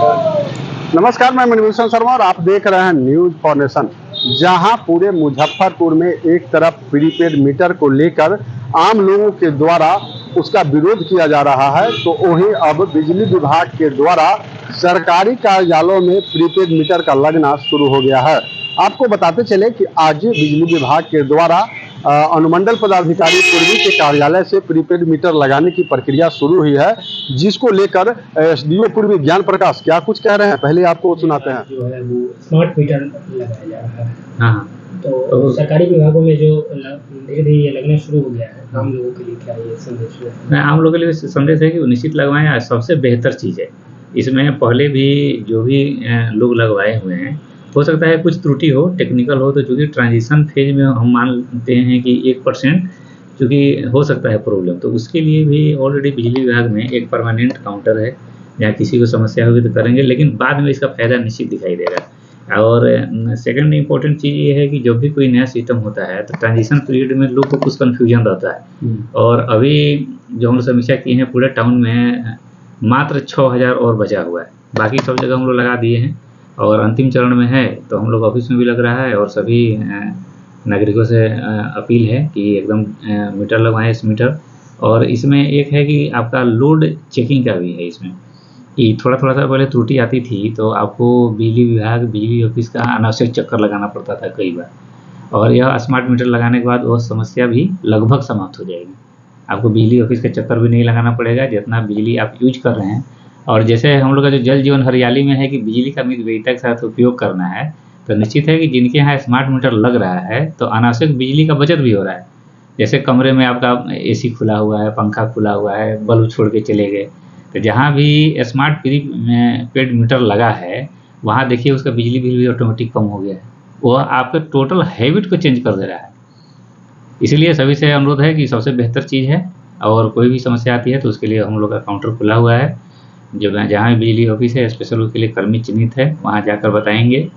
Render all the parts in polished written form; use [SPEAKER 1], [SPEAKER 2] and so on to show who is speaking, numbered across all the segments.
[SPEAKER 1] नमस्कार, मैं मणिभूषण शर्मा और आप देख रहे हैं न्यूज फॉर नेशन। जहां पूरे मुजफ्फरपुर में एक तरफ प्रीपेड मीटर को लेकर आम लोगों के द्वारा उसका विरोध किया जा रहा है, तो वहीं अब बिजली विभाग के द्वारा सरकारी कार्यालयों में प्रीपेड मीटर का लगना शुरू हो गया है। आपको बताते चले कि आज बिजली विभाग के द्वारा अनुमंडल पदाधिकारी पूर्वी के कार्यालय से प्रीपेड मीटर लगाने की प्रक्रिया शुरू हुई है, जिसको लेकर एसडीओ पूर्वी ज्ञान प्रकाश क्या कुछ कह रहे हैं, पहले आपको सुनाते हैं।
[SPEAKER 2] जो है वो स्मार्ट मीटर लगाया जा रहा है। हाँ, तो सरकारी विभागों में जो धीरे धीरे ये लगना शुरू हो गया है, आम लोगों के लिए क्या ये संदेश है?
[SPEAKER 3] आम लोगों के लिए संदेश है कि वो निश्चित लगवाएं, सबसे बेहतर चीज़ है। इसमें पहले भी जो भी लोग लगवाए हुए हैं, हो सकता है कुछ त्रुटि हो, टेक्निकल हो, तो चूँकि ट्रांजिशन फेज में हम मानते हैं कि 1% चूँकि हो सकता है प्रॉब्लम, तो उसके लिए भी ऑलरेडी बिजली विभाग में एक परमानेंट काउंटर है, जहाँ किसी को समस्या होगी तो करेंगे, लेकिन बाद में इसका फ़ायदा निश्चित दिखाई देगा। और सेकंड इम्पोर्टेंट चीज़ ये है कि जब भी कोई नया सिस्टम होता है तो ट्रांजिशन पीरियड में लोग को कुछ कन्फ्यूजन रहता है। और अभी जो हम लोग समीक्षा की है, पूरे टाउन में मात्र 6000 और बचा हुआ है, बाकी सब जगह हम लोग लगा दिए हैं और अंतिम चरण में है। तो हम लोग ऑफिस में भी लग रहा है और सभी नागरिकों से अपील है कि एकदम मीटर लगवाएं इस मीटर। और इसमें एक है कि आपका लोड चेकिंग का भी है इसमें, कि थोड़ा सा पहले त्रुटि आती थी तो आपको बिजली विभाग, बिजली ऑफिस का अनावश्यक चक्कर लगाना पड़ता था कई बार, और यह स्मार्ट मीटर लगाने के बाद वह समस्या भी लगभग समाप्त हो जाएगी। आपको बिजली ऑफिस का चक्कर भी नहीं लगाना पड़ेगा, जितना बिजली आप यूज कर रहे हैं। और जैसे हम लोग का जो जल जीवन हरियाली में है कि बिजली का मितव्ययिता के साथ उपयोग करना है, तो निश्चित है कि जिनके यहाँ स्मार्ट मीटर लग रहा है तो अनावश्यक बिजली का बचत भी हो रहा है। जैसे कमरे में आपका एसी खुला हुआ है, पंखा खुला हुआ है, बल्ब छोड़ के चले गए, तो जहाँ भी स्मार्ट प्रीपेड मीटर लगा है वहाँ देखिए उसका बिजली बिल भी ऑटोमेटिक कम हो गया है। वह आपके टोटल हैबिट को चेंज कर दे रहा है। इसलिए सभी से अनुरोध है कि सबसे बेहतर चीज़ है, और कोई भी समस्या आती है तो उसके लिए हम लोग का काउंटर खुला हुआ है। जो जहाँ भी बिजली ऑफिस है स्पेशल उसके लिए कर्मी चिन्हित है, वहाँ जाकर बताएंगे।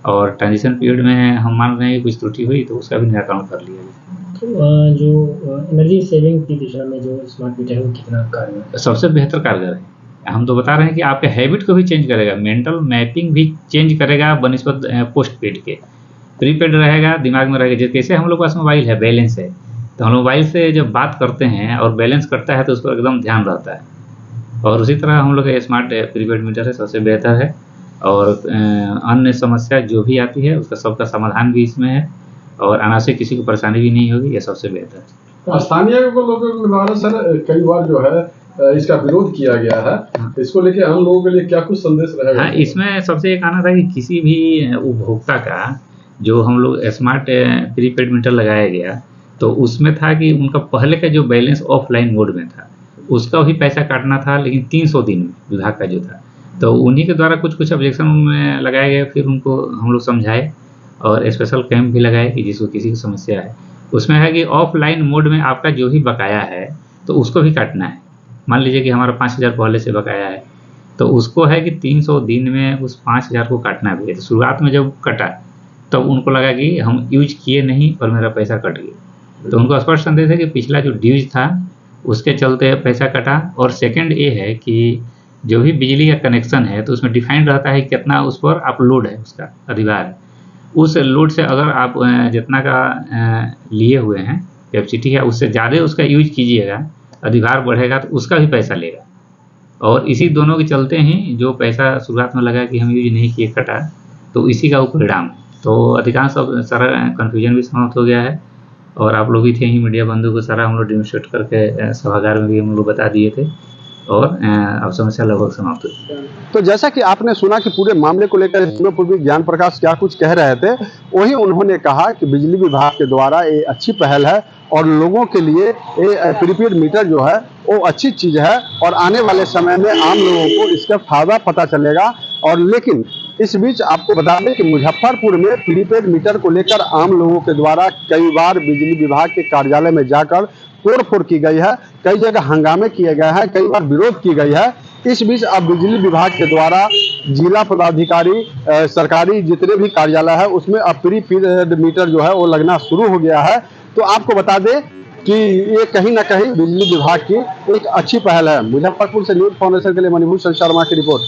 [SPEAKER 3] और ट्रांजिशन पीरियड में हम मान रहे हैं कि कुछ त्रुटि हुई तो उसका भी निराकरण कर लिया जाए।
[SPEAKER 2] तो जो एनर्जी सेविंग की दिशा में जो स्मार्ट मीटर है वो कितना कारगर है?
[SPEAKER 3] सबसे बेहतर कारगर है। हम तो बता रहे हैं कि आपके हैबिट को भी चेंज करेगा, मेंटल मैपिंग भी चेंज करेगा बनिस्बत पोस्ट पेड के। प्रीपेड रहेगा, दिमाग में रहेगा। जैसे हम लोग के पास मोबाइल है, बैलेंस है, तो हम लोग मोबाइल से जब बात करते हैं और बैलेंस कटता है तो उस पर एकदम ध्यान रहता है। और उसी तरह हम लोग का स्मार्ट प्रीपेड मीटर है, सबसे बेहतर है। और अन्य समस्या जो भी आती है उसका सबका समाधान भी इसमें है, और अनावश्यक किसी को परेशानी भी नहीं होगी, ये सबसे बेहतर है।
[SPEAKER 1] स्थानीय लोगों के द्वारा सर कई बार जो है इसका विरोध किया गया है, इसको लेके हम लोगों के लिए क्या कुछ संदेश रहेगा?
[SPEAKER 3] हाँ, इसमें सबसे एक आना था कि किसी भी उपभोक्ता का जो हम लोग स्मार्ट प्रीपेड मीटर लगाया गया तो उसमें था कि उनका पहले का जो बैलेंस ऑफलाइन मोड में था उसका भी पैसा काटना था, लेकिन 300 दिन में विभाग का जो था, तो उन्हीं के द्वारा कुछ ऑब्जेक्शन में लगाए गए। फिर उनको हम लोग समझाए और स्पेशल कैंप भी लगाए कि जिसको किसी की समस्या है। उसमें है कि ऑफलाइन मोड में आपका जो भी बकाया है तो उसको भी काटना है। मान लीजिए कि हमारा 5000 पहले से बकाया है, तो उसको है कि 300 दिन में उस 5000 को काटना भी है। तो शुरुआत में जब कटा तब उनको लगा कि हम यूज किए नहीं और मेरा पैसा कट गया, तो उनको स्पष्ट संदेश है कि पिछला जो ड्यूज था उसके चलते पैसा कटा। और सेकंड ये है कि जो भी बिजली का कनेक्शन है तो उसमें डिफाइंड रहता है कितना उस पर आप लोड है, उसका अधिभार है। उस लोड से अगर आप जितना का लिए हुए हैं कैपेसिटी है उससे ज़्यादा उसका यूज कीजिएगा, अधिभार बढ़ेगा तो उसका भी पैसा लेगा। और इसी दोनों के चलते ही जो पैसा शुरुआत में लगा कि हम यूज नहीं किए कटा, तो इसी का वो परिणाम है। तो अधिकांश सारा कन्फ्यूजन भी समाप्त हो गया है। और आप लोग भी थे ही मीडिया बंधु को सारा हम लोग डेमोन्स्ट्रेट करके सभागार में भी हम लोग बता दिए थे, और अब समस्या लगभग समाप्त हुई।
[SPEAKER 1] तो जैसा कि आपने सुना कि पूरे मामले को लेकर पूर्वी ज्ञान प्रकाश क्या कुछ कह रहे थे, वहीं उन्होंने कहा कि बिजली विभाग के द्वारा ये अच्छी पहल है और लोगों के लिए ये प्रीपेड मीटर जो है वो अच्छी चीज़ है, और आने वाले समय में आम लोगों को इसका फायदा पता चलेगा। और लेकिन इस बीच आपको बता दें कि मुजफ्फरपुर में प्रीपेड मीटर को लेकर आम लोगों के द्वारा कई बार बिजली विभाग के कार्यालय में जाकर तोड़फोड़ की गई है, कई जगह हंगामे किए गए हैं, कई बार विरोध की गई है। इस बीच अब बिजली विभाग के द्वारा जिला पदाधिकारी सरकारी जितने भी कार्यालय है उसमें अब प्रीपेड मीटर जो है वो लगना शुरू हो गया है। तो आपको बता दें कि ये कहीं ना कहीं बिजली विभाग की एक अच्छी पहल है। मुजफ्फरपुर से न्यूज फाउंडेशन के लिए मणिभूषण शर्मा की रिपोर्ट।